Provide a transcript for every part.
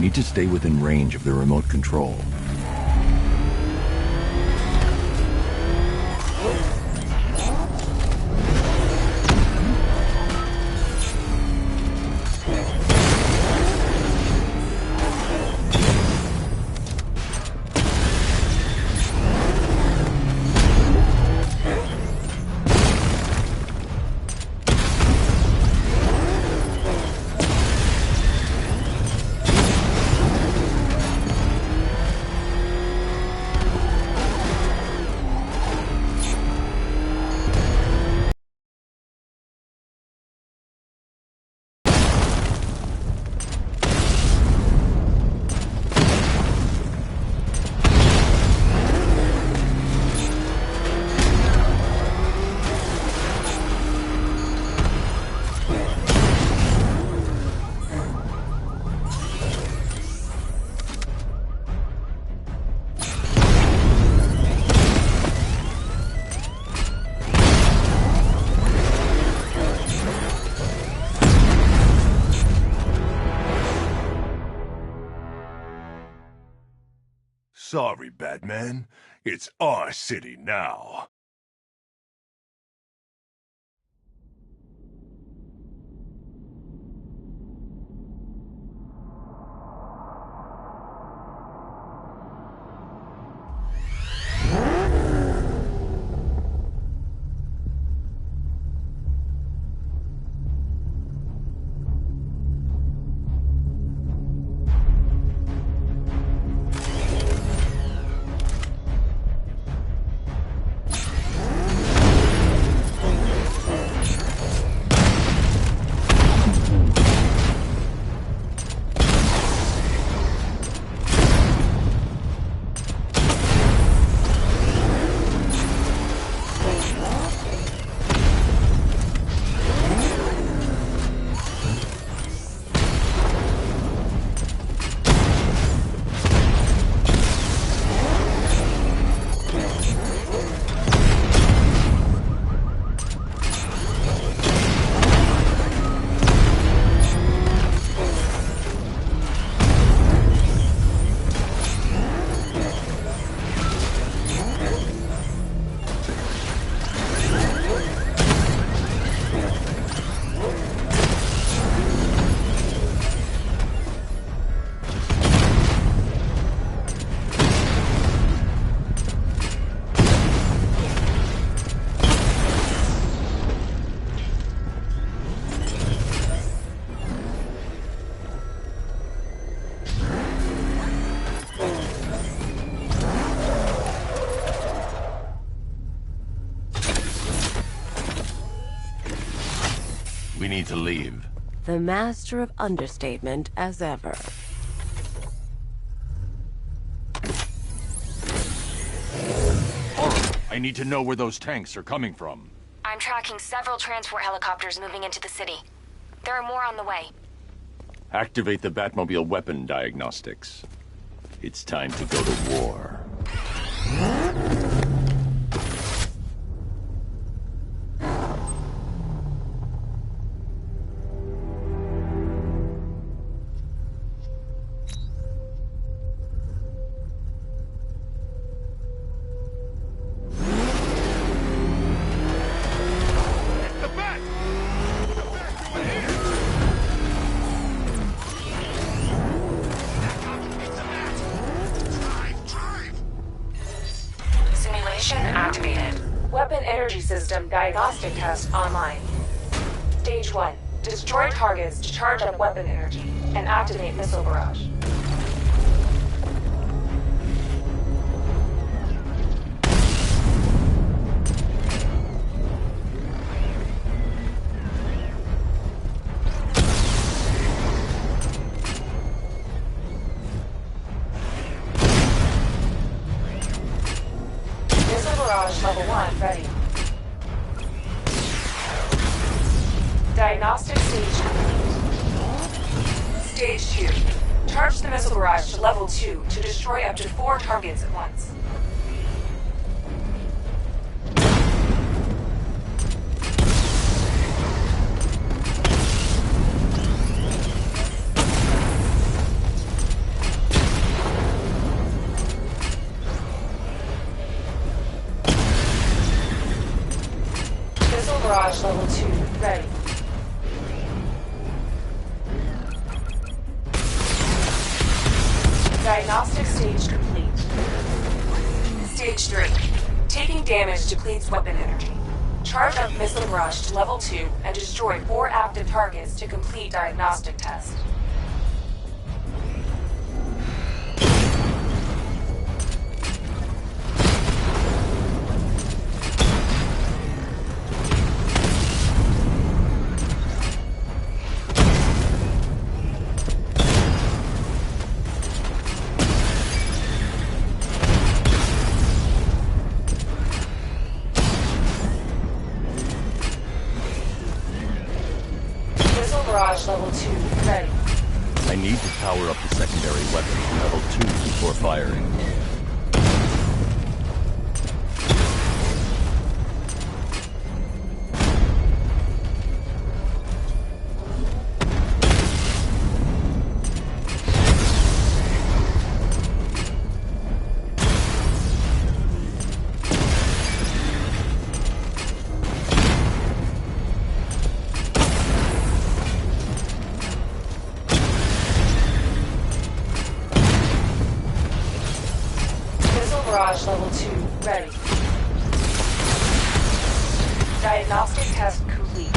need to stay within range of the remote control. Sorry, Batman. It's our city now. We need to leave. The master of understatement as ever. I need to know where those tanks are coming from. I'm tracking several transport helicopters moving into the city. There are more on the way. Activate the Batmobile weapon diagnostics. It's time to go to war. Activated. Weapon energy system diagnostic test online. Stage 1. Destroy targets to charge up weapon energy and activate missile barrage. Level 1 ready. Diagnostic stage complete. Stage 2. Charge the missile barrage to level 2 to destroy up to 4 targets at once. Barrage Level 2 ready. Diagnostic stage complete. Stage 3. Taking damage depletes weapon energy. Charge up missile barrage to level 2 and destroy 4 active targets to complete diagnostic test. Barrage Level 2 ready. I need to power up the secondary weapon to level 2 before firing. Barrage Level 2 ready. Diagnostic test complete.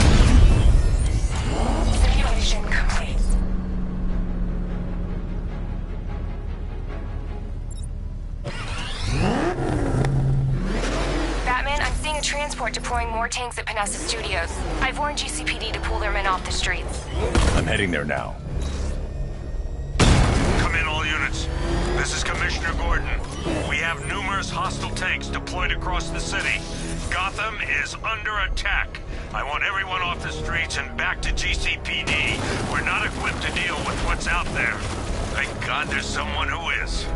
Simulation complete. Batman, I'm seeing a transport deploying more tanks at Panessa Studios. I've warned GCPD to pull their men off the streets. I'm heading there now. Come in, all units. This is Commissioner Gordon. We have numerous hostile tanks deployed across the city. Gotham is under attack. I want everyone off the streets and back to GCPD. We're not equipped to deal with what's out there. Thank God there's someone who is.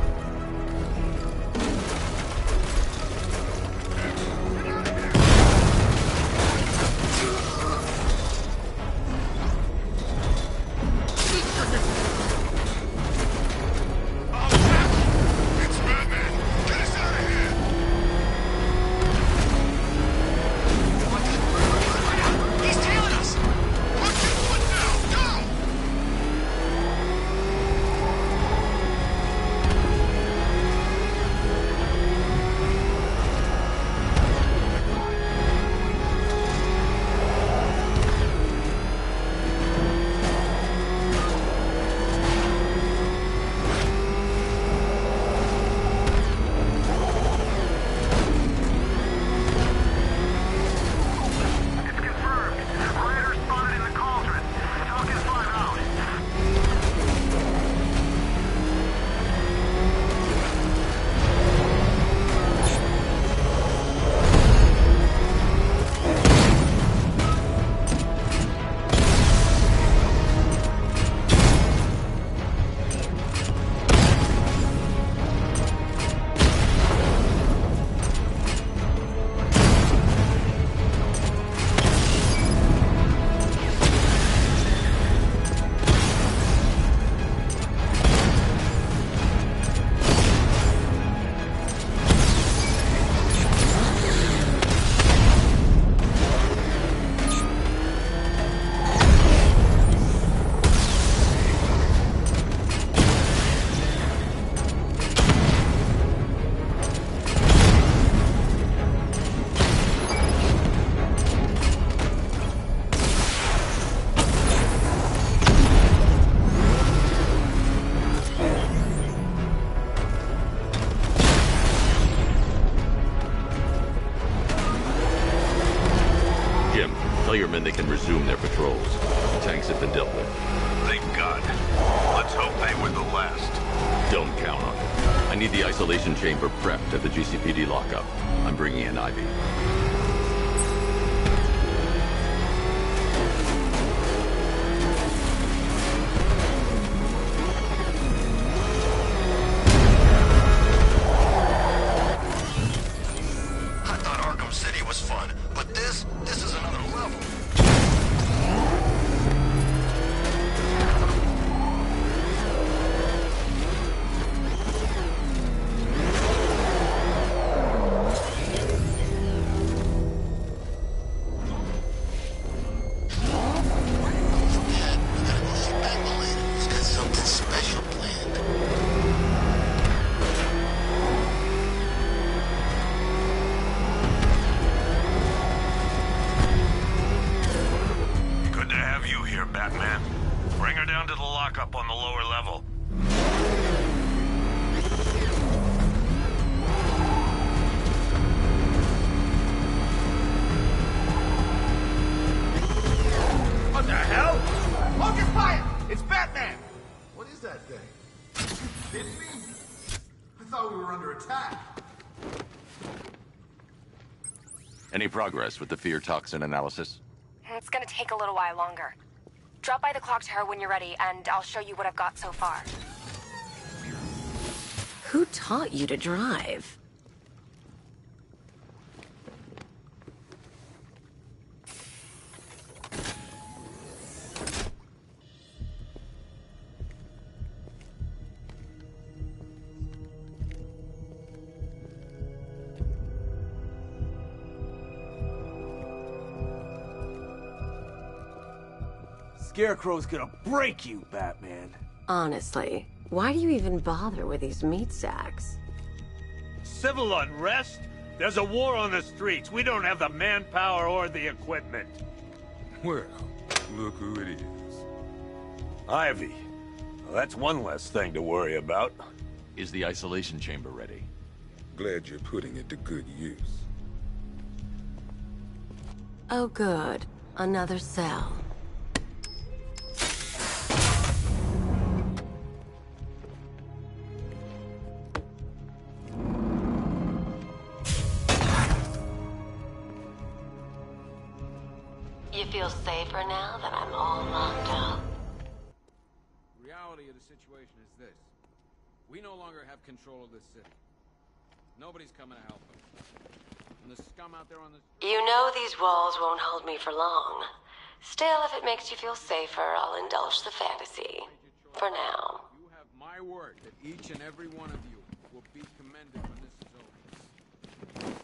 Tell your men they can resume their patrols. The tanks have been dealt with. Thank God. Let's hope they were the last. Don't count on it. I need the isolation chamber prepped at the GCPD lockup. I'm bringing in Ivy. I thought Arkham City was fun, but this is another level. backup on the lower level. What the hell? Focus fire! It's Batman! What is that thing? Hit me? I thought we were under attack. Any progress with the fear toxin analysis? It's gonna take a little while longer. Drop by the clock tower when you're ready, and I'll show you what I've got so far. Who taught you to drive? Scarecrow's gonna break you, Batman. Honestly, why do you even bother with these meat sacks? Civil unrest? There's a war on the streets. We don't have the manpower or the equipment. Well, look who it is. Ivy. Well, that's one less thing to worry about. Is the isolation chamber ready? Glad you're putting it to good use. Oh good, another cell. You feel safer now that I'm all locked up? The reality of the situation is this. We no longer have control of this city. Nobody's coming to help us. And the scum out there on the... You know these walls won't hold me for long. Still, if it makes you feel safer, I'll indulge the fantasy. For now. You have my word that each and every one of you will be commended when this is over.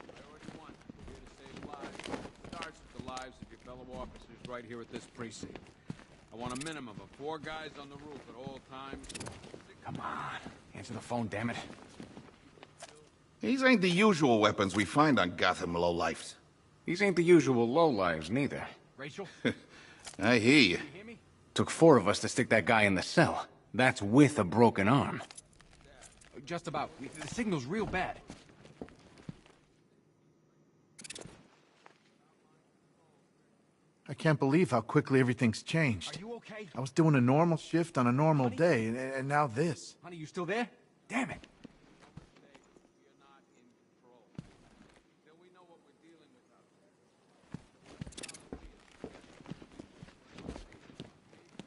Priority one, we're here to save lives. It starts with the lives of your fellow officers right here at this precinct. I want a minimum of 4 guys on the roof at all times. Come on, answer the phone, damn it. These ain't the usual weapons we find on Gotham lowlifes. These ain't the usual lowlives, neither. Rachel? I hear you. Hear me? Took 4 of us to stick that guy in the cell. That's with a broken arm. Just about. The signal's real bad. I can't believe how quickly everything's changed. Are you okay? I was doing a normal shift on a normal day, and now this. Honey, you still there? Damn it.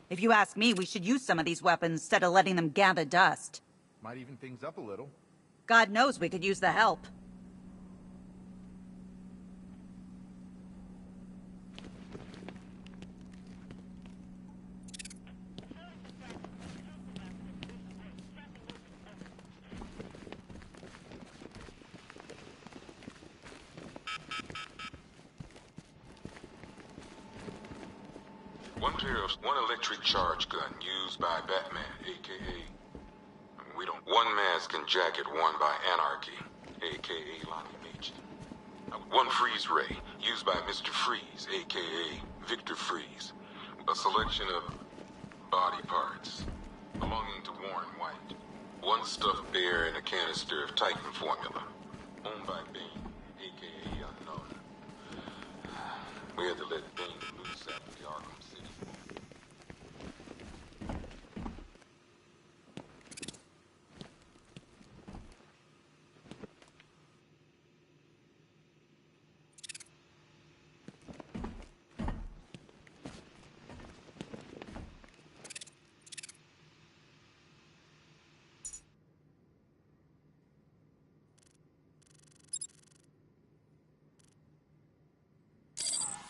If you ask me, we should use some of these weapons instead of letting them gather dust. Might even things up a little. God knows we could use the help. One electric charge gun used by Batman, a.k.a. One mask and jacket worn by Anarchy, a.k.a. Lonnie Mage. One freeze ray used by Mr. Freeze, a.k.a. Victor Freeze. A selection of body parts belonging to Warren White. One stuffed bear and a canister of Titan formula, owned by Bane, a.k.a. Unknown. We had to let Bane loose after the Arkham City.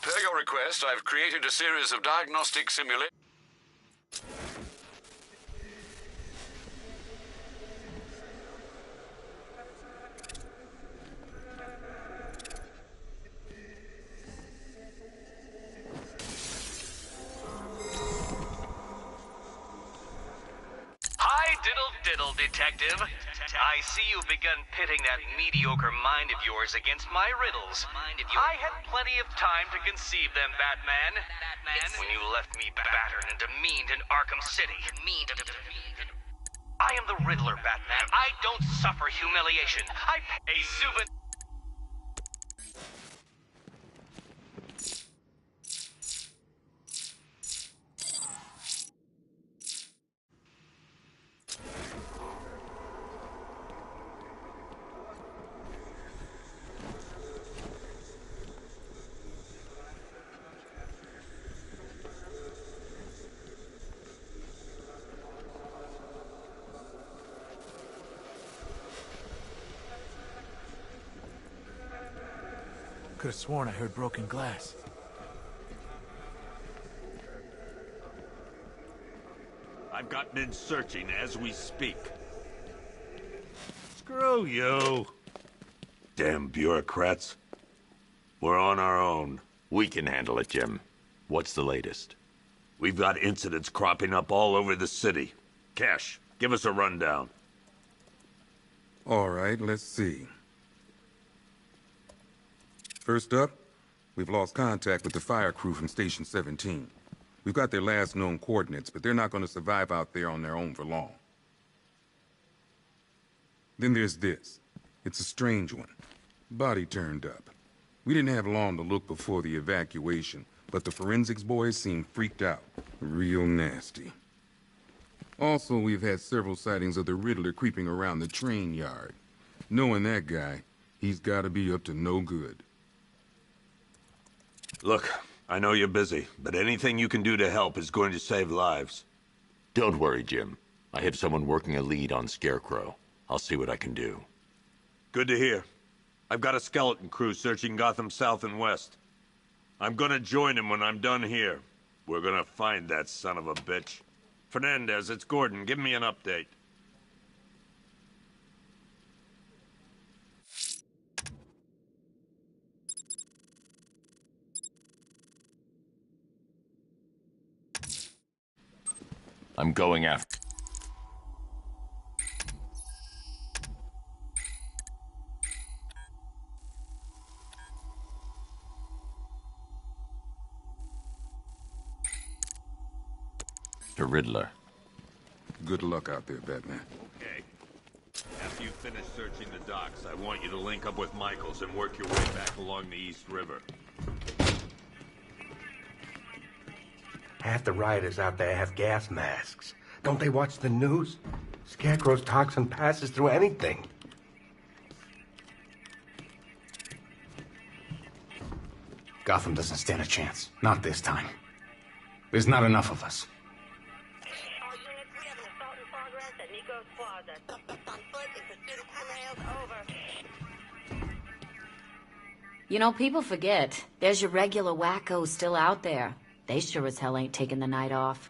Per your request, I've created a series of diagnostic simulations. Hi, diddle, detective. I see you've begun pitting that mediocre mind of yours against my riddles. I had plenty of time to conceive them, Batman. It's when you left me battered and demeaned in Arkham City. I am the Riddler, Batman. I don't suffer humiliation. I pay a souvenir. Could have sworn I heard broken glass. I've got men searching as we speak. Screw you. Damn bureaucrats. We're on our own. We can handle it, Jim. What's the latest? We've got incidents cropping up all over the city. Cash, give us a rundown. All right, let's see. First up, we've lost contact with the fire crew from Station 17. We've got their last known coordinates, but they're not going to survive out there on their own for long. Then there's this. It's a strange one. Body turned up. We didn't have long to look before the evacuation, but the forensics boys seem freaked out. Real nasty. Also, we've had several sightings of the Riddler creeping around the train yard. Knowing that guy, he's got to be up to no good. Look, I know you're busy, but anything you can do to help is going to save lives. Don't worry, Jim. I have someone working a lead on Scarecrow. I'll see what I can do. Good to hear. I've got a skeleton crew searching Gotham South and West. I'm gonna join him when I'm done here. We're gonna find that son of a bitch. Fernandez, it's Gordon. Give me an update. I'm going after... the Riddler. Good luck out there, Batman. Okay. After you finish searching the docks, I want you to link up with Michaels and work your way back along the East River. Half the rioters out there have gas masks. Don't they watch the news? Scarecrow's toxin passes through anything. Gotham doesn't stand a chance. Not this time. There's not enough of us. You know, people forget. There's your regular wackos still out there. They sure as hell ain't taking the night off.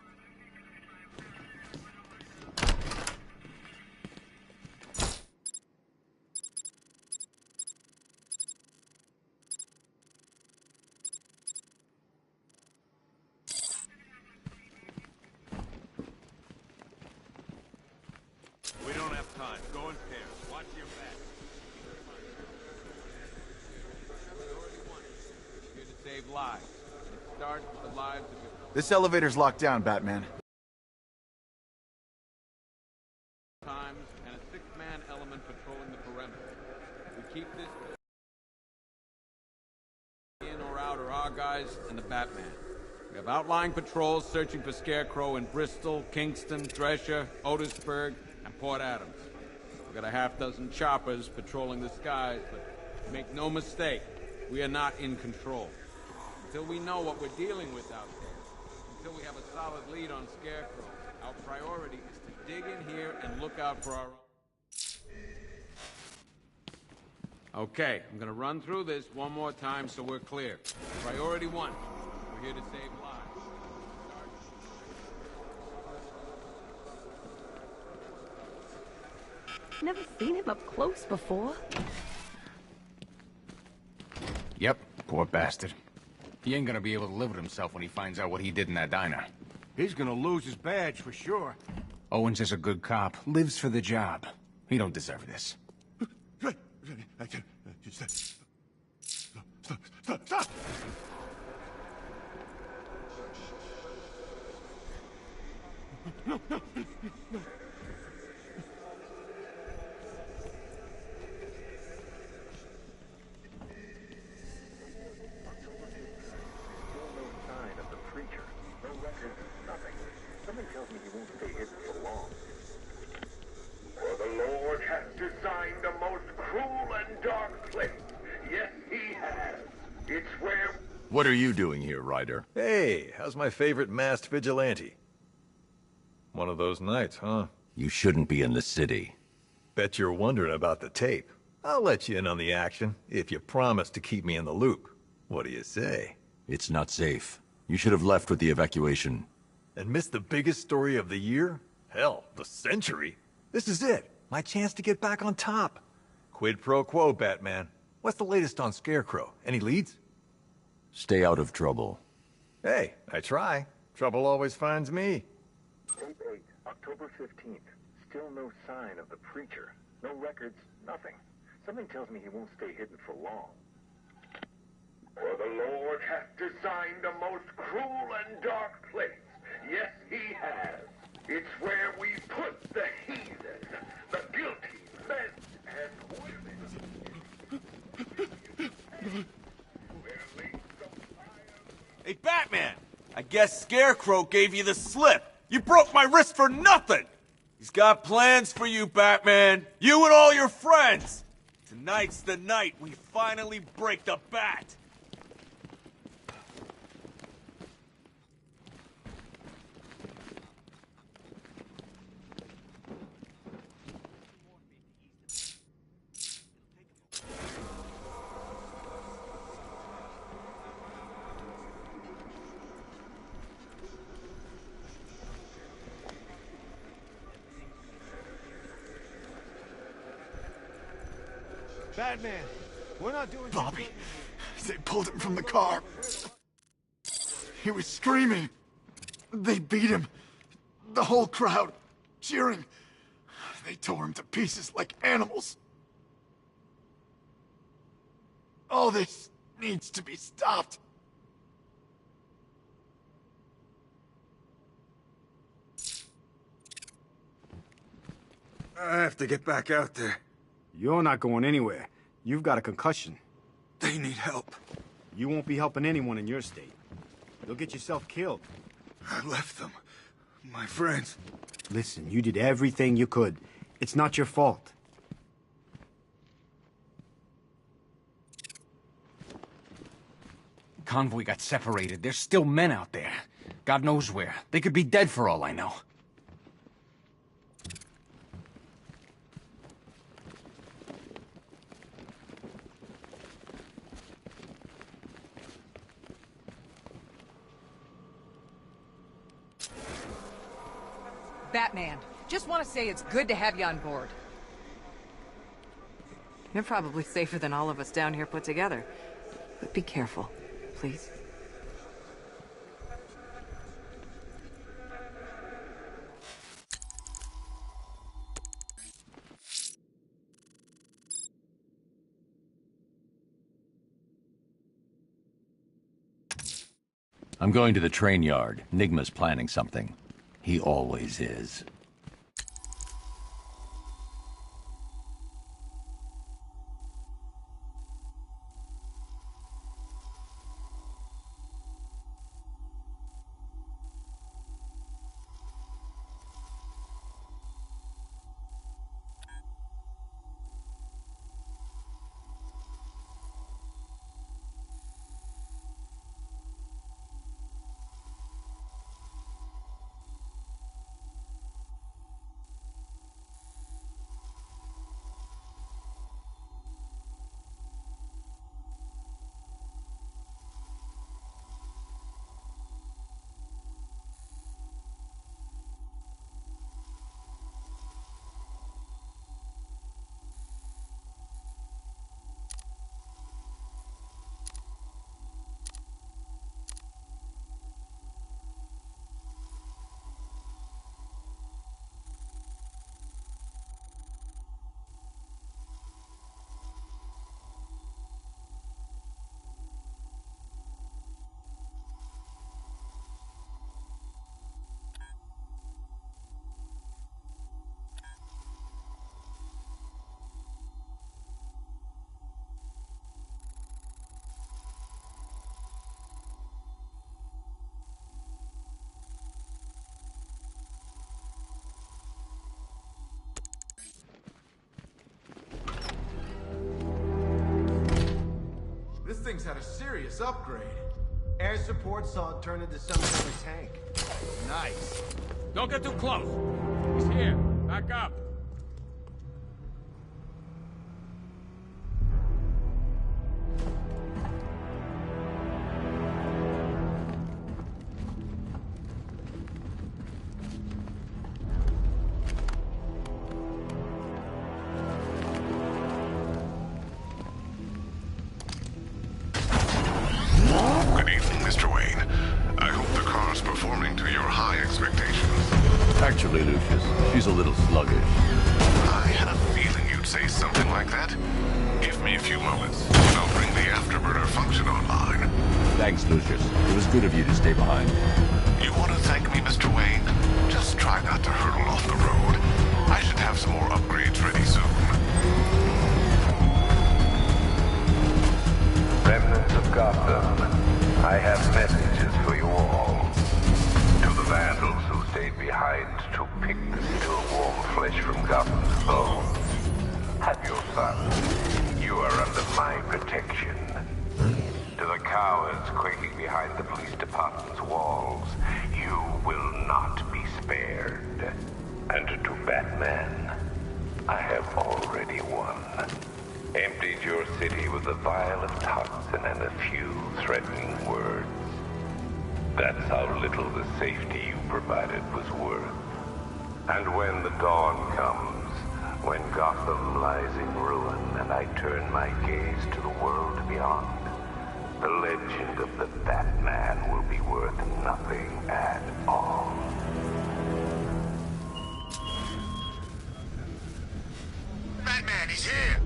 We don't have time. Go in pairs. Watch your back. Here to save lives. It starts with the lives of your... This elevator's locked down, Batman. Times and a six-man element patrolling the perimeter. We keep this in or out are our guys and the Batman. We have outlying patrols searching for Scarecrow in Bristol, Kingston, Drescher, Otisburg, and Port Adams. We've got a half-dozen choppers patrolling the skies, but make no mistake, we are not in control. Until we know what we're dealing with out there, until we have a solid lead on Scarecrow, our priority is to dig in here and look out for our own. Okay, I'm gonna run through this one more time so we're clear. Priority one, we're here to save lives. Never seen him up close before. Yep, poor bastard. He ain't gonna be able to live with himself when he finds out what he did in that diner. He's gonna lose his badge for sure. Owens is a good cop, lives for the job. He don't deserve this. I can't. Stop! No. Something tells me he won't stay hidden for long. For the Lord has designed a most cruel and dark place. Yes, he has. It's where... What are you doing here, Ryder? Hey, how's my favorite masked vigilante? One of those nights, huh? You shouldn't be in the city. Bet you're wondering about the tape. I'll let you in on the action, if you promise to keep me in the loop. What do you say? It's not safe. You should have left with the evacuation. And missed the biggest story of the year? Hell, the century. This is it. My chance to get back on top. Quid pro quo, Batman. What's the latest on Scarecrow? Any leads? Stay out of trouble. Hey, I try. Trouble always finds me. Tape 8, October 15th. Still no sign of the preacher. No records, nothing. Something tells me he won't stay hidden for long. For the Lord hath designed a most cruel and dark place. Yes, he has. It's where we put the heathen, the guilty men and women. Hey, Batman! I guess Scarecrow gave you the slip. You broke my wrist for nothing! He's got plans for you, Batman. You and all your friends. Tonight's the night we finally break the bat. Batman, we're not doing... Bobby, they pulled him from the car. He was screaming. They beat him. The whole crowd, cheering. They tore him to pieces like animals. All this needs to be stopped. I have to get back out there. You're not going anywhere. You've got a concussion. They need help. You won't be helping anyone in your state. You'll get yourself killed. I left them. My friends. Listen, you did everything you could. It's not your fault. Convoy got separated. There's still men out there. God knows where. They could be dead for all I know. Batman, just want to say it's good to have you on board. You're probably safer than all of us down here put together. But be careful, please. I'm going to the train yard. Nigma's planning something. He always is. thing's had a serious upgrade. Air support saw it turn into some kind of tank. Nice. Don't get too close. He's here. Back up. Good evening, Mr. Wayne. I hope the car's performing to your high expectations. Actually, Lucius, she's a little sluggish. I had a feeling you'd say something like that. Give me a few moments, and I'll bring the afterburner function online. Thanks, Lucius. It was good of you to stay behind. You want to thank me, Mr. Wayne? Just try not to hurtle off the road. I should have some more upgrades ready soon. Remnants of Gotham, I have messages for you all. To the vandals who stayed behind to pick the still warm flesh from Gotham's bones, have your fun. You are under my protection. To the cowards quaking behind the police department's walls, you will not be spared. And to Batman, I have already won. Emptied your city with a vial of toxin and a few threatening words. That's how little the safety you provided was worth. And when the dawn comes, when Gotham lies in ruin and I turn my gaze to the world beyond, the legend of the Batman will be worth nothing at all. Batman, he's here!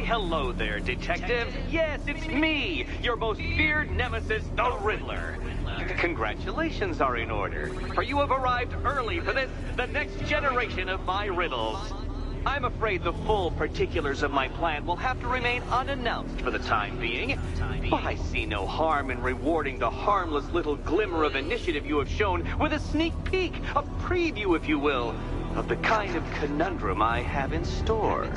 Hello there, Detective. Yes, it's me, your most feared nemesis, the Riddler. Congratulations are in order, for you have arrived early for this, the next generation of my riddles. I'm afraid the full particulars of my plan will have to remain unannounced for the time being, but I see no harm in rewarding the harmless little glimmer of initiative you have shown with a sneak peek, a preview, if you will, of the kind of conundrum I have in store.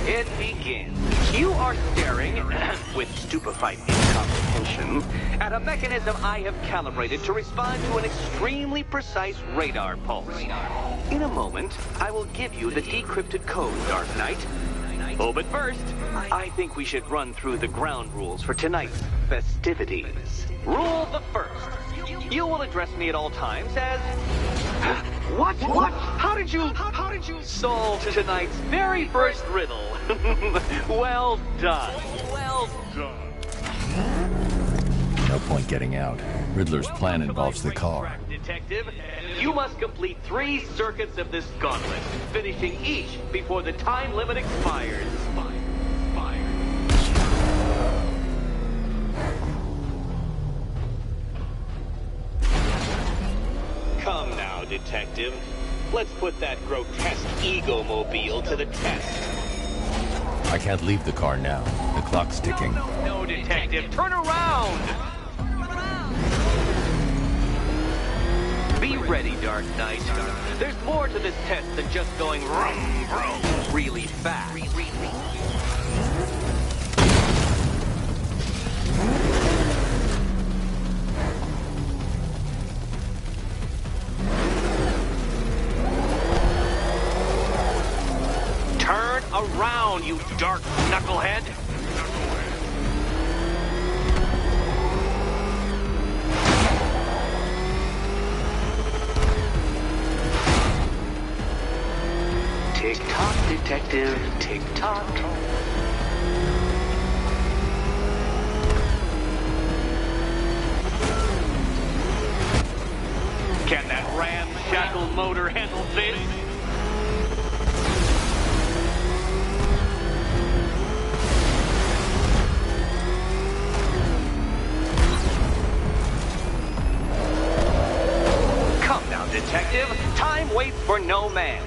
It begins. You are staring, with stupefied incomprehension, at a mechanism I have calibrated to respond to an extremely precise radar pulse. In a moment, I will give you the decrypted code, Dark Knight. Oh, but first, I think we should run through the ground rules for tonight's festivities. Rule the first. You will address me at all times as... What? How did you solve tonight's very first riddle? Well done. No point getting out. Riddler's plan involves the car. Detective, you must complete 3 circuits of this gauntlet, finishing each before the time limit expires. Come now, Detective. Let's put that grotesque ego-mobile to the test. I can't leave the car now. The clock's ticking. No, Detective. Turn around! Be ready, Dark Knight. There's more to this test than just going vroom, vroom, really fast. Turn around, you dark knucklehead! detective, tick-tock. Can that ramshackle motor handle this? Come now, detective. Time waits for no man.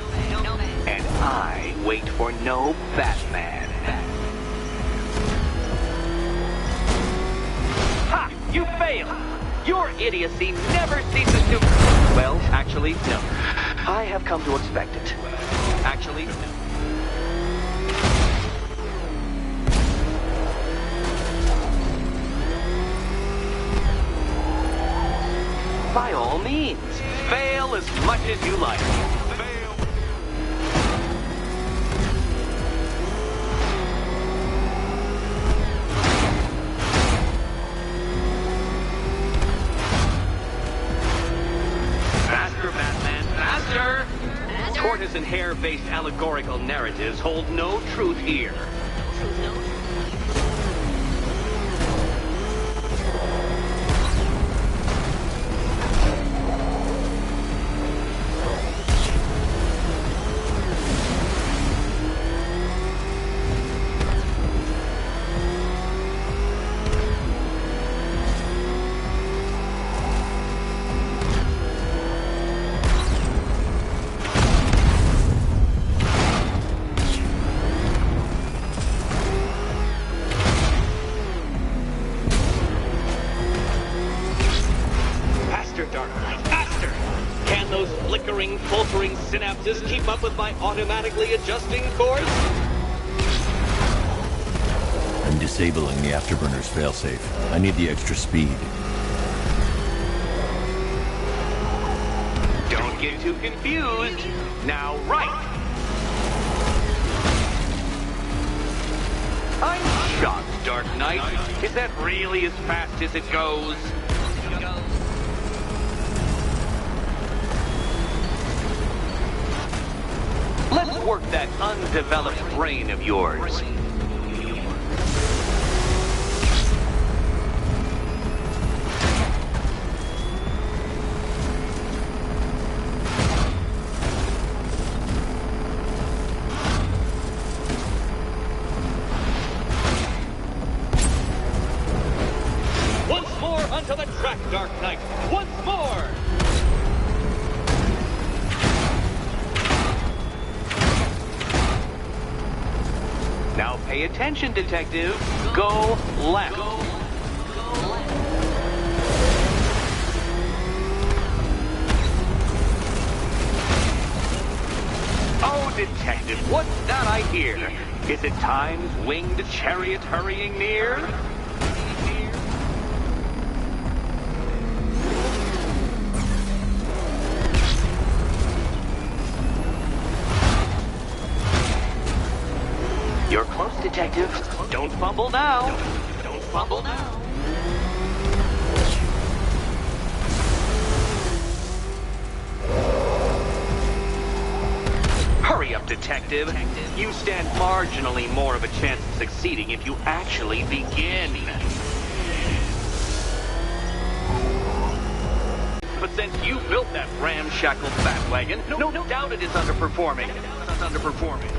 And I wait for no Batman. Ha! You failed! Your idiocy never ceases to... Well, actually, no. I have come to expect it. Actually, no. By all means, fail as much as you like. Tortoise and hare-based allegorical narratives hold no truth here. Filtering synapses keep up with my automatically adjusting course? I'm disabling the afterburner's failsafe. I need the extra speed. Don't get too confused. Now, right. I'm shocked, Dark Knight. Is that really as fast as it goes? Let's work that undeveloped brain of yours. Once more onto the track, Dark Knight. Once more! Now pay attention, detective. Go left. Oh, detective, what's that I hear? Is it time's winged chariot hurrying near? You're close, detective. Don't fumble now. Don't fumble now. Hurry up, detective. You stand marginally more of a chance of succeeding if you actually begin. But since you built that ramshackle Batwagon, no doubt it is underperforming. It's underperforming.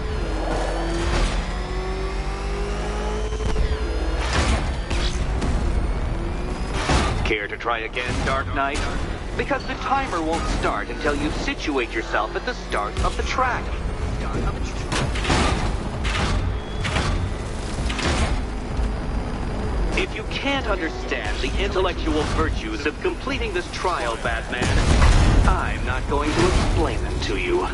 Care to try again, Dark Knight? Because the timer won't start until you situate yourself at the start of the track. If you can't understand the intellectual virtues of completing this trial, Batman, I'm not going to explain them to you.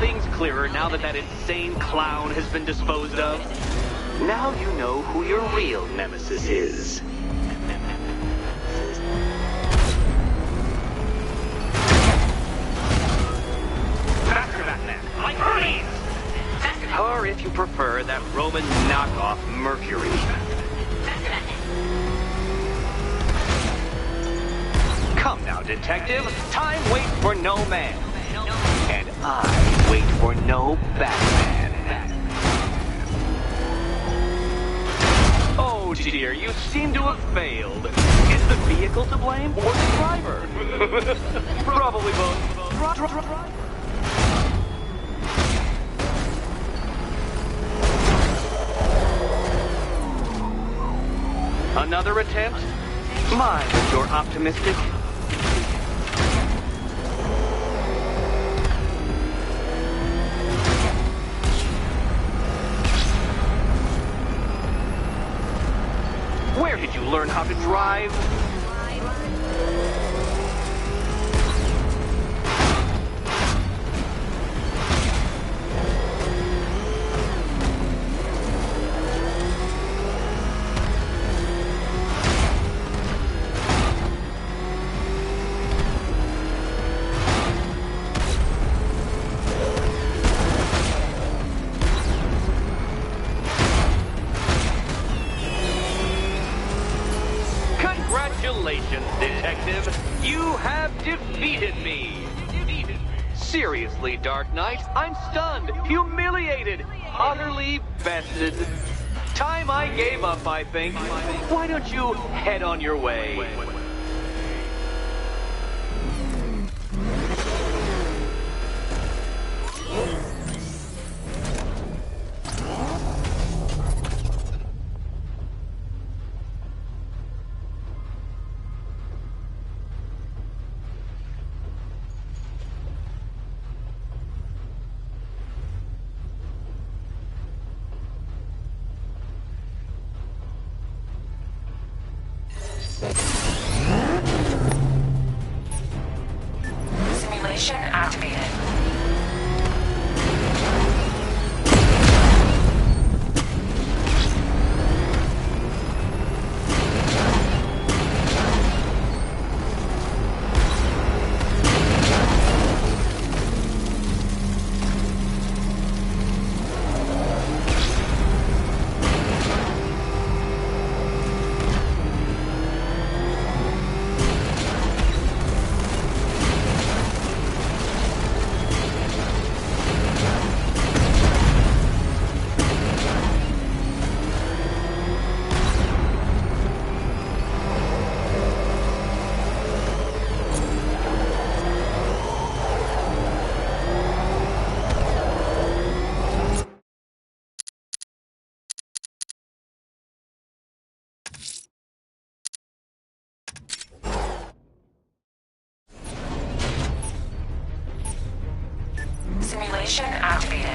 Things clearer now that that insane clown has been disposed of? Now you know who your real nemesis is. Faster, Batman! Like Hermes! Or if you prefer, that Roman knockoff murder. Come now, detective. Time waits for no man. And I wait for no Batman. Oh dear, you seem to have failed. Is the vehicle to blame or the driver? Probably both. Another attempt? My, but you're optimistic. Where did you learn how to drive? Congratulations, detective. You have defeated me. Seriously, Dark Knight, I'm stunned, humiliated, utterly bested. Time I gave up, I think. Why don't you head on your way? Simulation activated. Simulation activated.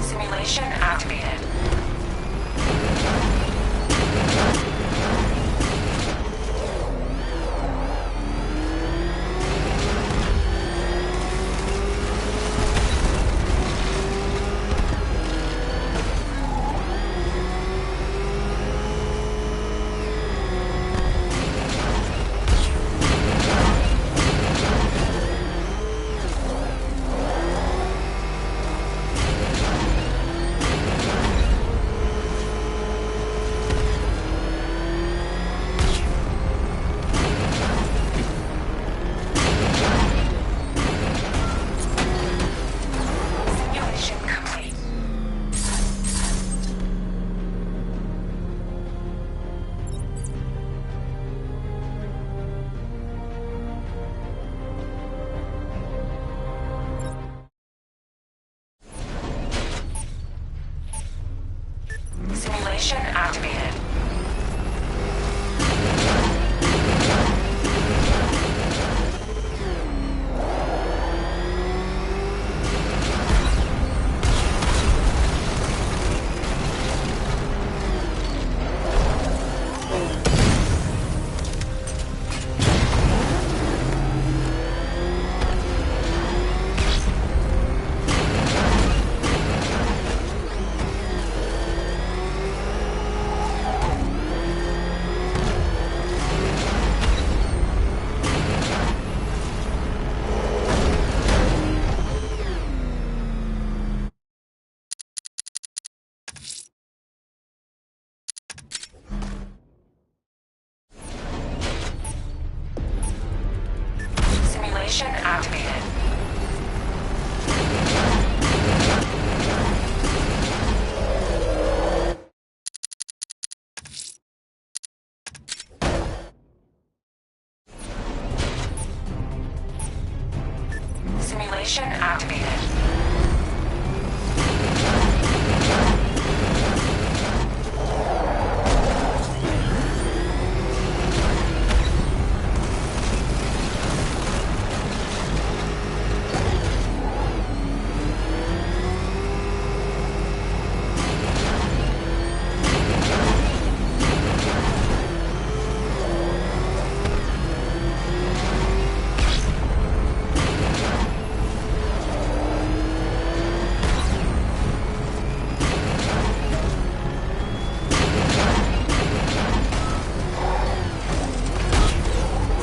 Simulation activated. Simulation activated. Simulation activated. Simulation activated.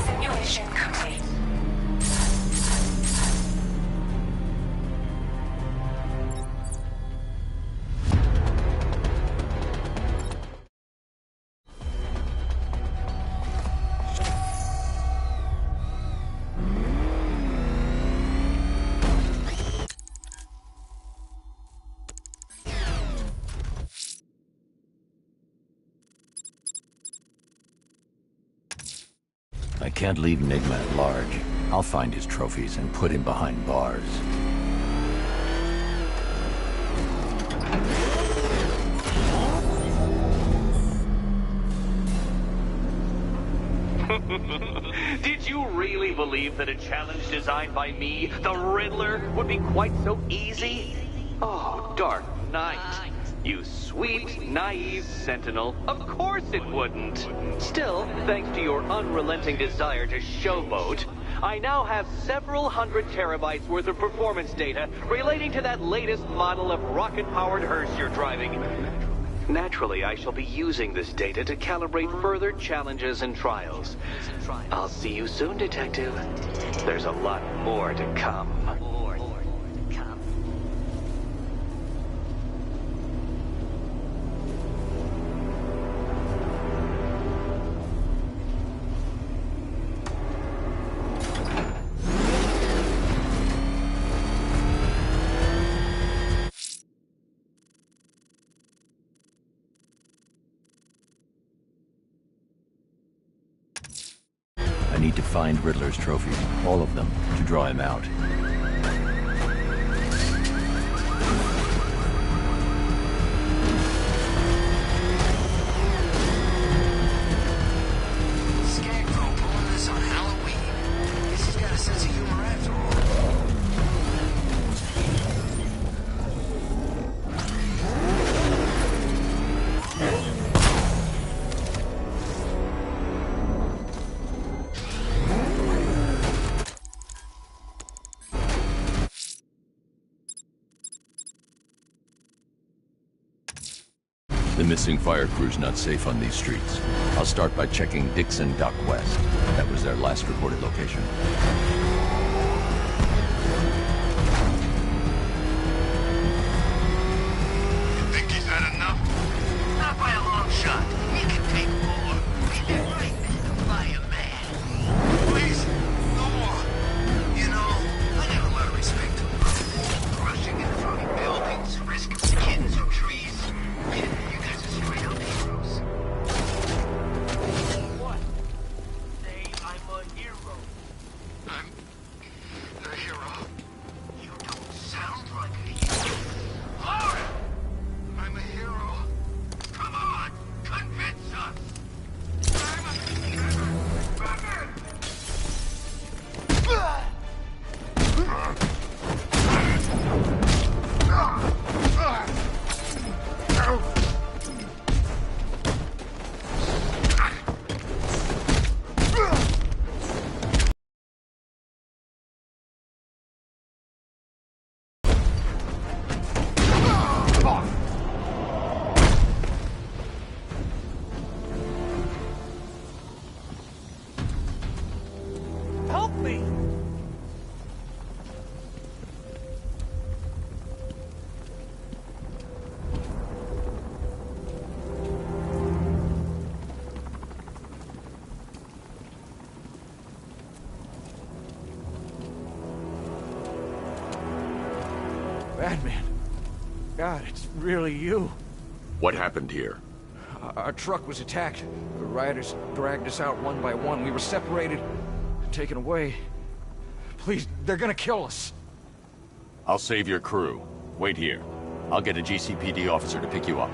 Simulation complete. I can't leave Nigma at large. I'll find his trophies and put him behind bars. Did you really believe that a challenge designed by me, the Riddler, would be quite so easy? Oh, Dark Knight. You sweet, naive sentinel. Of course it wouldn't. Still, thanks to your unrelenting desire to showboat, I now have several hundred terabytes worth of performance data relating to that latest model of rocket-powered hearse you're driving. Naturally, I shall be using this data to calibrate further challenges and trials. I'll see you soon, Detective. There's a lot more to come. I need to find Riddler's trophies, all of them, to draw him out. Scarecrow pulling this on Halloween. Guess he's got a sense of humor after all. The missing fire crew's not safe on these streets. I'll start by checking Dixon Dock West. That was their last reported location. You think he's had enough? Not by a long shot. He can take more. Be the right man to buy a man. Please, no more. You know, I got a lot of respect to him. Rushing into front buildings, risking skins or trees. You guys are straight up heroes. What? Say I'm a hero. I'm really you. What happened here? Our truck was attacked. The rioters dragged us out one by one. We were separated, taken away. Please, they're gonna kill us. I'll save your crew. Wait here. I'll get a GCPD officer to pick you up.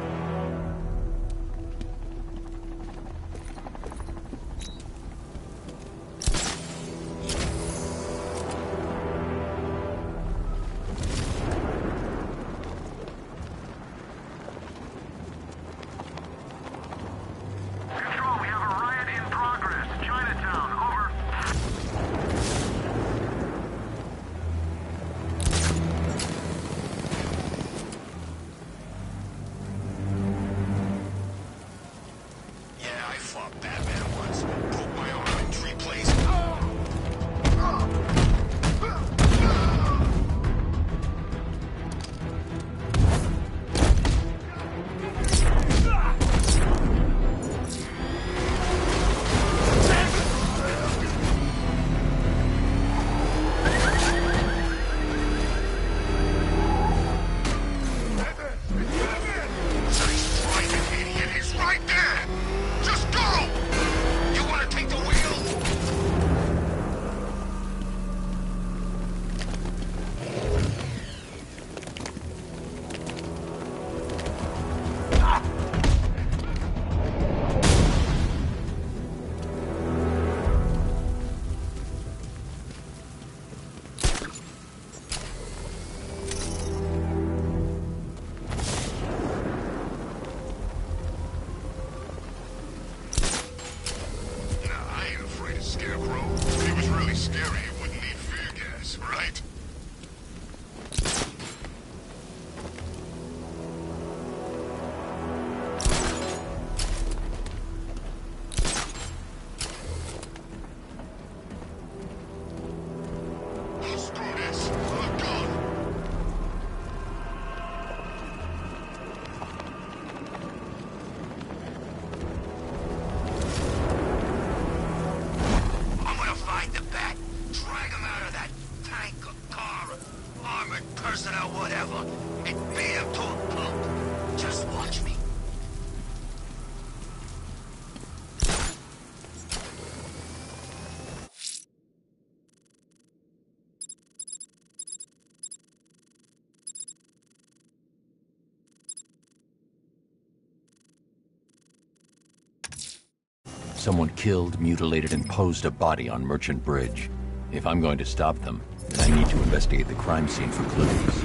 Someone killed, mutilated, and posed a body on Merchant Bridge. If I'm going to stop them, then I need to investigate the crime scene for clues.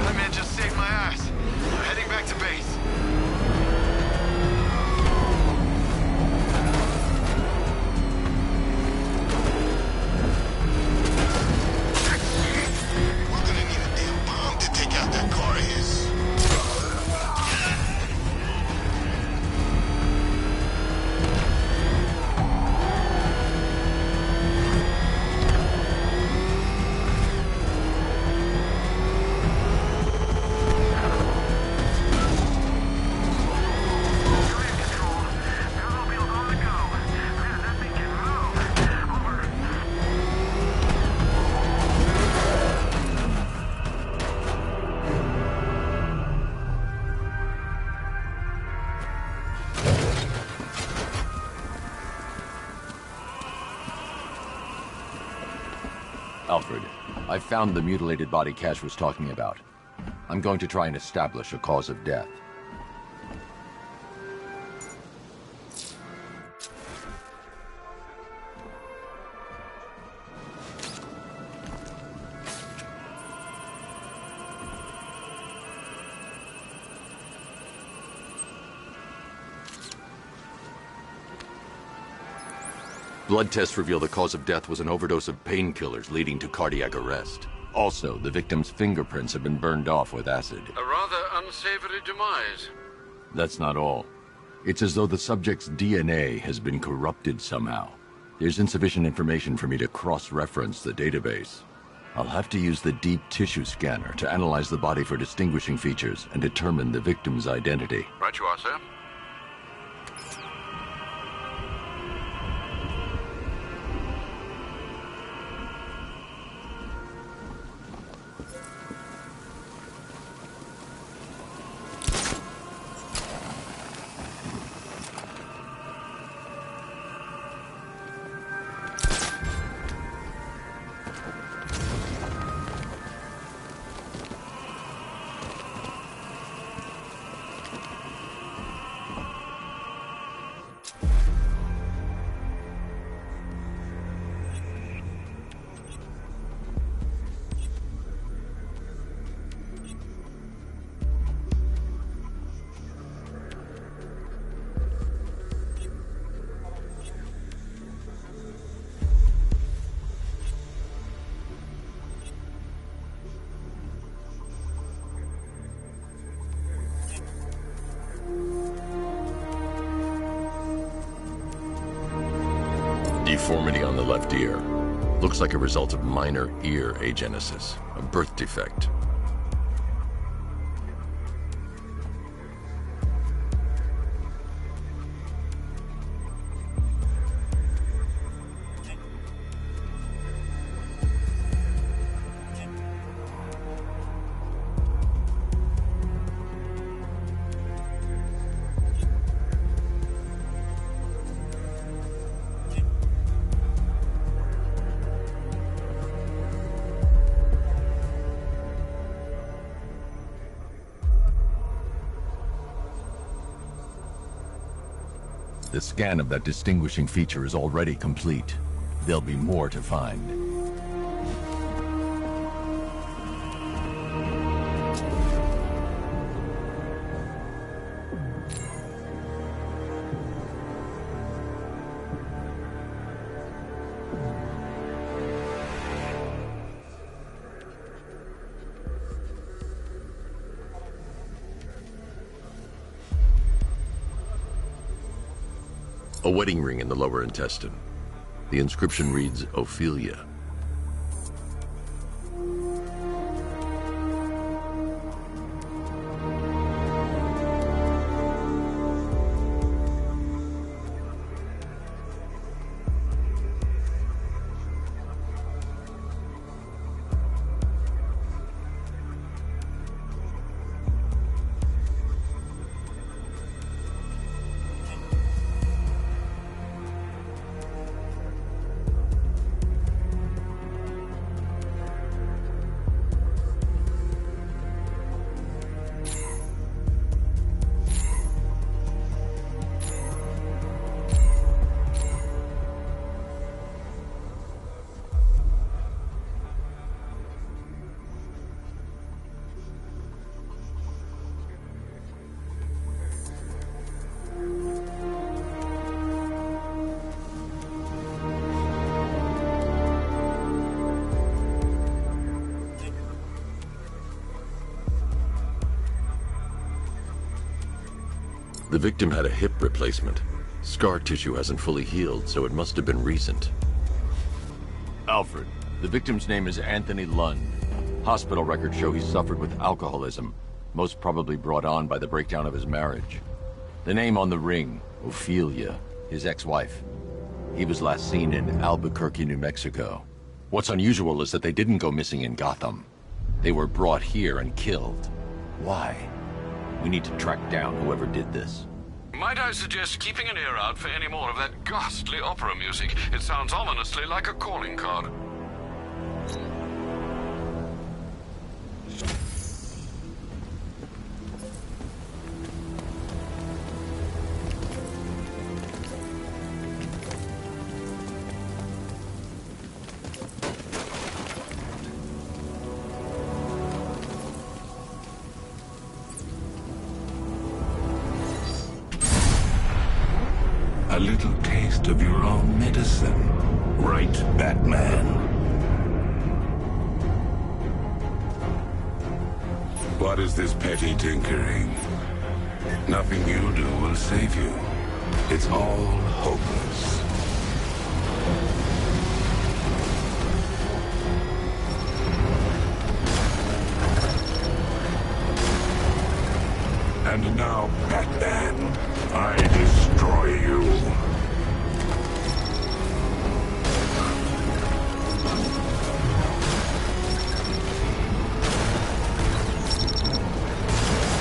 That man just saved my ass. I'm heading back to base. Alfred, I found the mutilated body Cash was talking about. I'm going to try and establish a cause of death. Blood tests reveal the cause of death was an overdose of painkillers leading to cardiac arrest. Also, the victim's fingerprints have been burned off with acid. A rather unsavory demise. That's not all. It's as though the subject's DNA has been corrupted somehow. There's insufficient information for me to cross-reference the database. I'll have to use the deep tissue scanner to analyze the body for distinguishing features and determine the victim's identity. Right you are, sir. Deformity on the left ear. Looks like a result of minor ear agenesis, a birth defect. The scan of that distinguishing feature is already complete. There'll be more to find. A wedding ring in the lower intestine. The inscription reads, Ophelia. The victim had a hip replacement. Scar tissue hasn't fully healed, so it must have been recent. Alfred, the victim's name is Anthony Lund. Hospital records show he suffered with alcoholism, most probably brought on by the breakdown of his marriage. The name on the ring, Ophelia, his ex-wife. He was last seen in Albuquerque, New Mexico. What's unusual is that they didn't go missing in Gotham. They were brought here and killed. Why? We need to track down whoever did this. Might I suggest keeping an ear out for any more of that ghastly opera music? It sounds ominously like a calling card. A little taste of your own medicine, right, Batman? What is this petty tinkering? Nothing you do will save you. It's all hopeless. And now, Batman, I destroy you.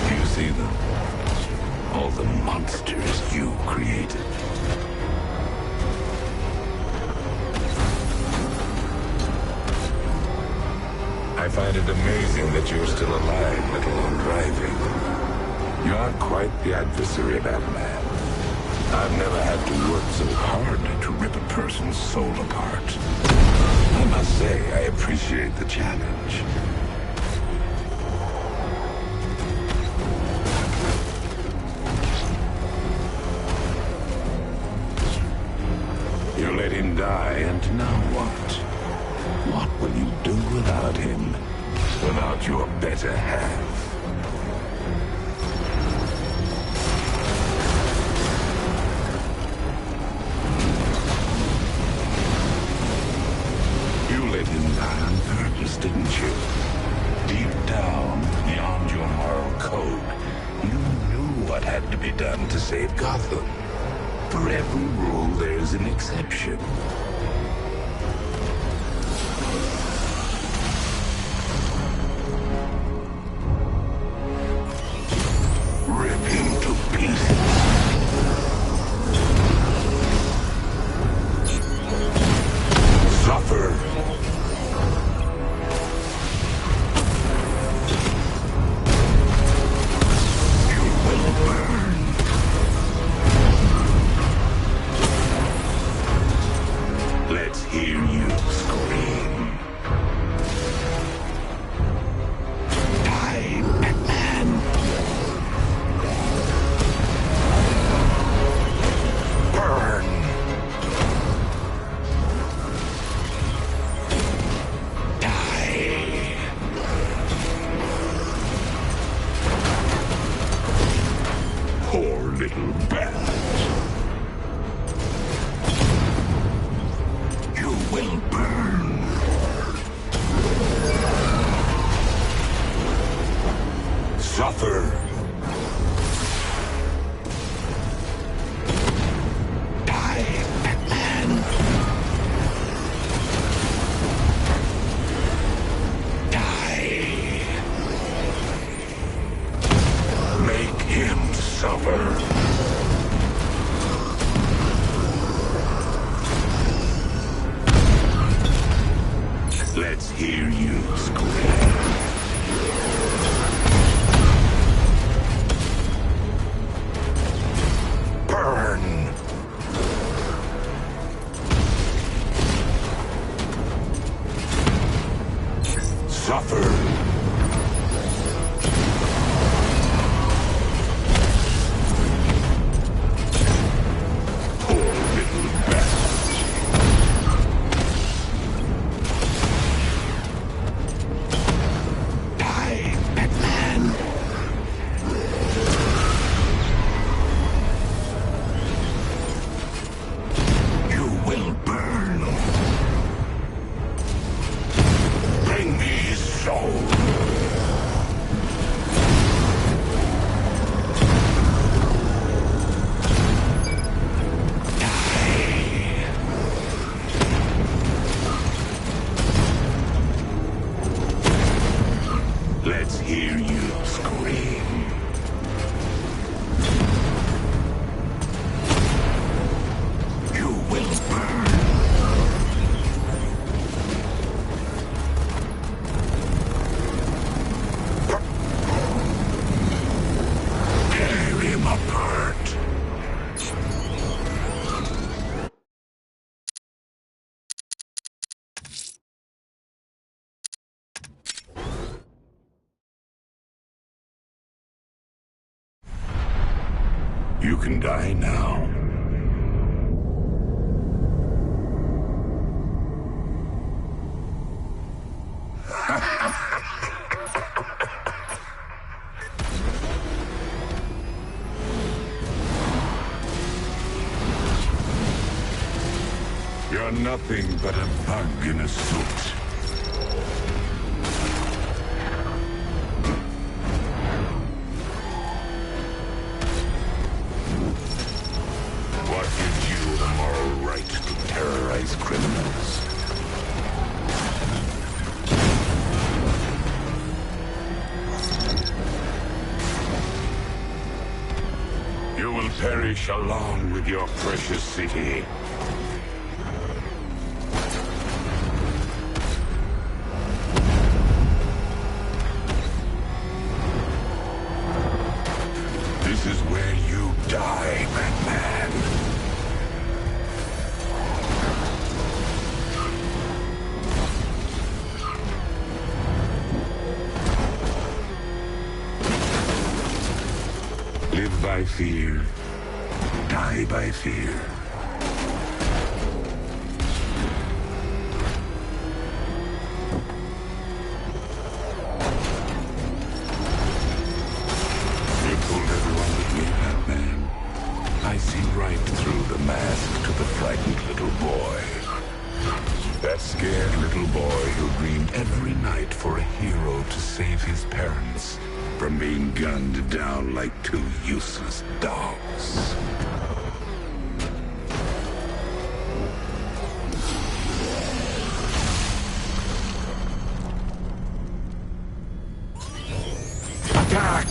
Do you see them? All the monsters you created. I find it amazing that you're still alive, let alone driving. You aren't quite the adversary, Batman. I've never had to work so hard to rip a person's soul apart. I must say, I appreciate the challenge. You let him die, and now what? What will you do without him? Without your better half? You let him die on purpose, didn't you? Deep down, beyond your moral code, you knew what had to be done to save Gotham. For every rule, there's an exception. Let's hear you scream. Burn! Suffer! Let's hear you scream. You will burn. Tear him apart. You can die now. You're nothing but a bug in a suit. right to terrorize criminals. You will perish along with your precious city. This is where you die, Batman. Live by fear, die by fear. You fooled everyone with me, Batman. I see right through the mask to the frightened little boy. That scared little boy who dreamed every night for a hero to save his parents from being gunned down like two useless dogs. Attack!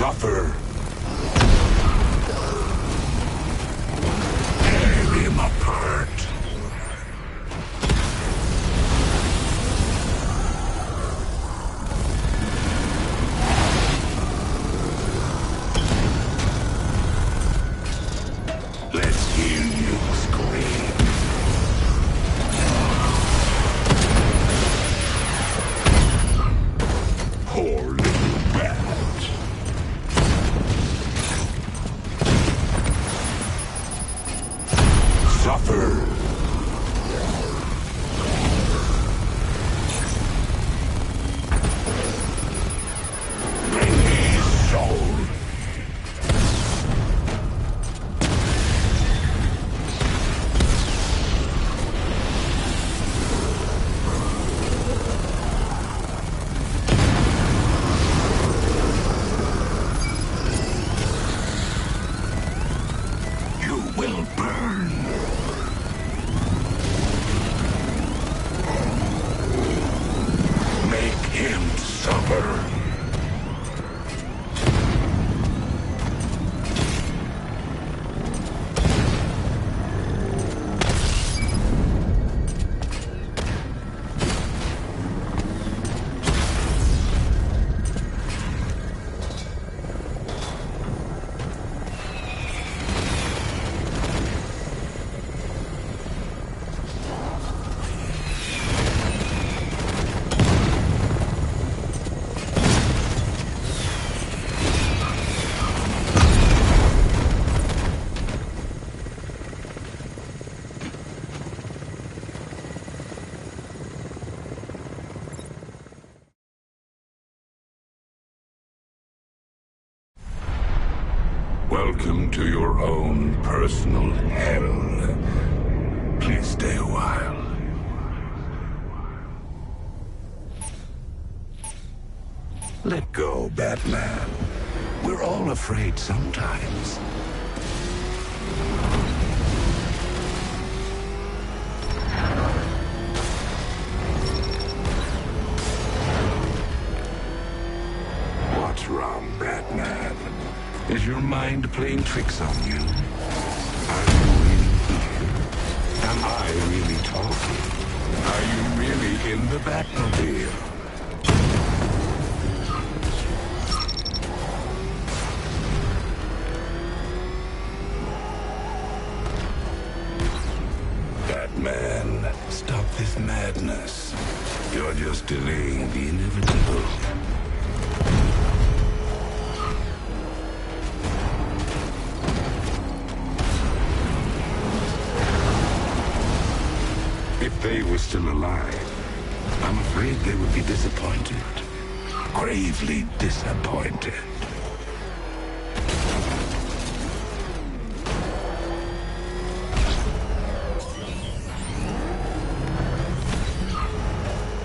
Suffer. Tear him apart. Let's hear you scream. Poor little bat. Suffer. Bring his soul. You will burn. Make him suffer. Welcome to your own personal hell. Please stay a while. Let go, Batman. We're all afraid sometimes. What's wrong, Batman? Is your mind playing tricks on you? Are you really here? Am I really talking? Are you really in the Batmobile? Batman, stop this madness. You're just delaying the inevitable. If they were still alive, I'm afraid they would be disappointed. gravely disappointed.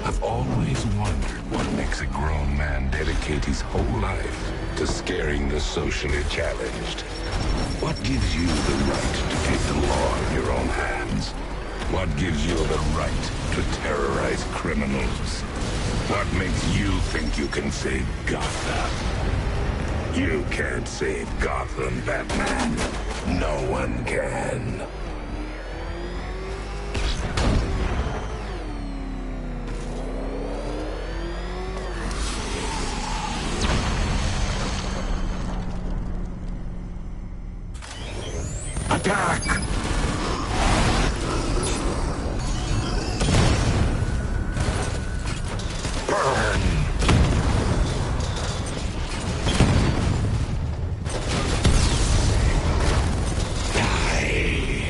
I've always wondered what makes a grown man dedicate his whole life to scaring the socially challenged. What gives you the right to take the law in your own hands? What gives you the right to terrorize criminals? What makes you think you can save Gotham? You can't save Gotham, Batman. No one can. Attack! Burn! Die!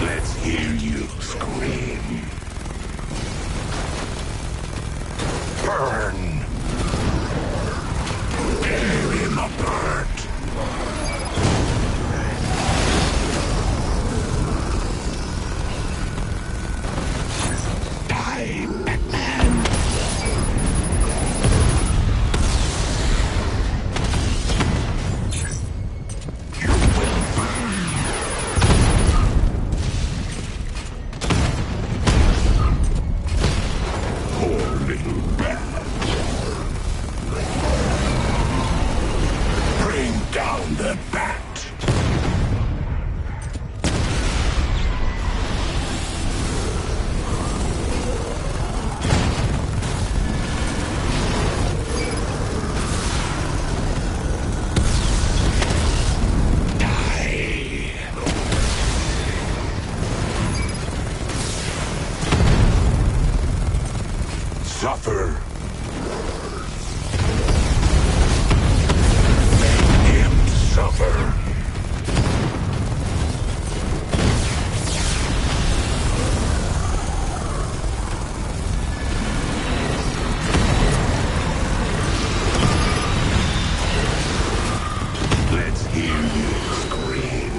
Let's hear you scream. Burn! Tear him apart! Die, Batman! You will burn! Poor little bat! Bring down the bat! Suffer. Make him suffer. Let's hear you scream.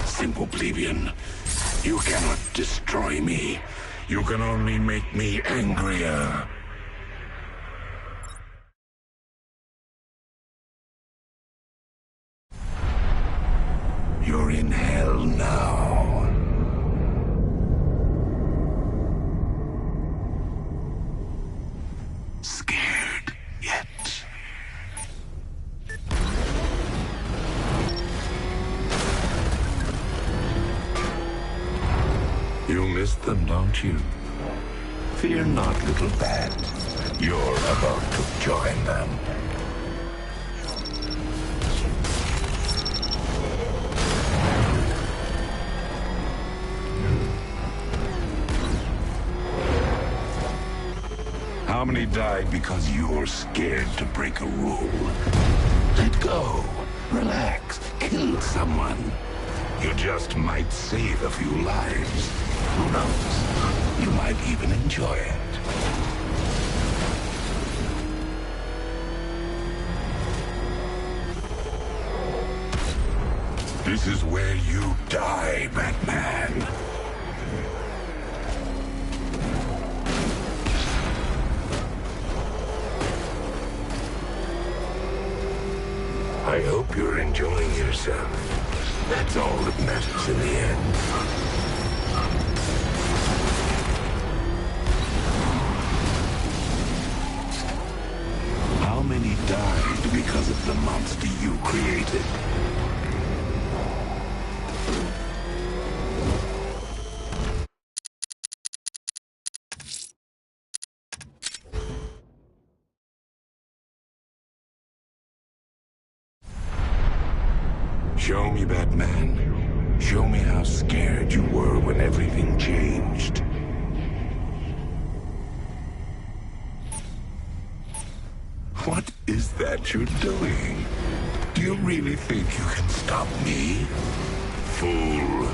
Simple plebeian, you cannot destroy me. You can only make me angrier. You're in hell now. Scared yet? You miss them, don't you? Fear not, little bat. You're about to join them. How many died because you're scared to break a rule? Let go. Relax. Kill someone. You just might save a few lives. Who knows? You might even enjoy it. This is where you die, Batman. I hope you're enjoying yourself. That's all that matters in the end. How many died because of the monster you created? Show me, Batman. Show me how scared you were when everything changed. What is that you're doing? Do you really think you can stop me? Fool.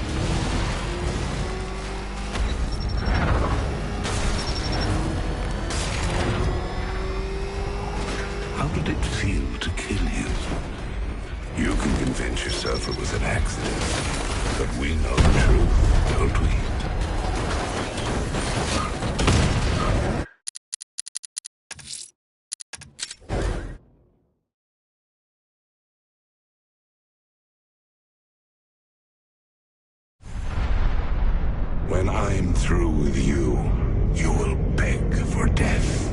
How did it feel to kill you? You can convince yourself it was an accident, but we know the truth, don't we? When I'm through with you, you will beg for death.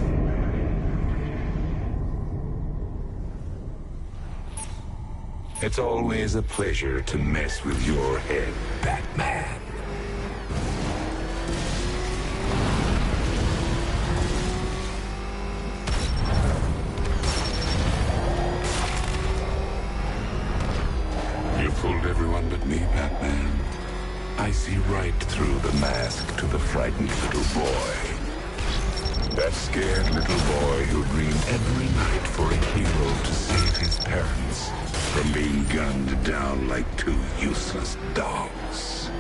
It's always a pleasure to mess with your head, Batman. You fooled everyone but me, Batman. I see right through the mask to the frightened little boy. That scared little boy who dreamed every night for a hero to save his parents from being gunned down like two useless dogs.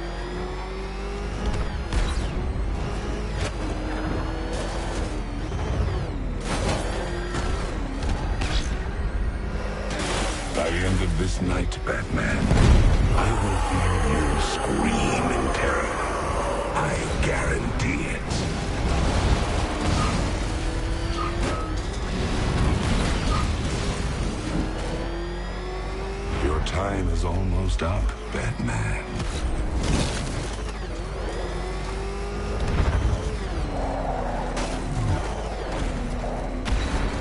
By the end of this night, Batman, I will hear you scream in terror. I guarantee it. Your time is almost up, Batman.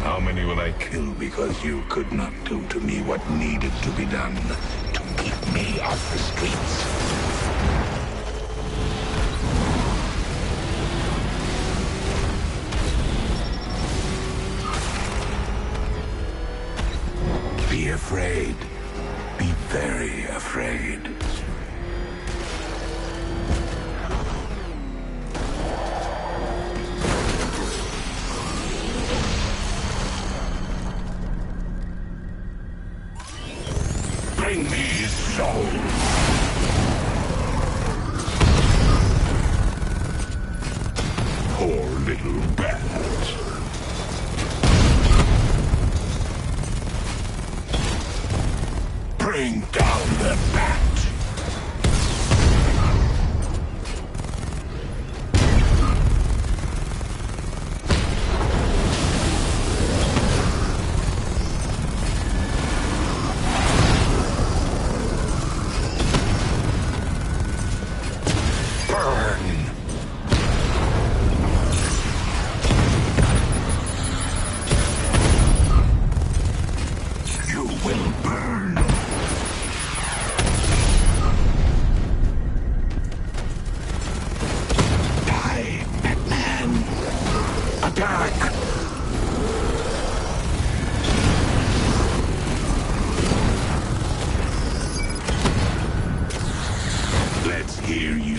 How many will I kill because you could not do to me what needed to be done to keep me off the streets? Be afraid. Be very afraid. Bring me his soul. Poor little bat. Bring down the bat. Let's hear you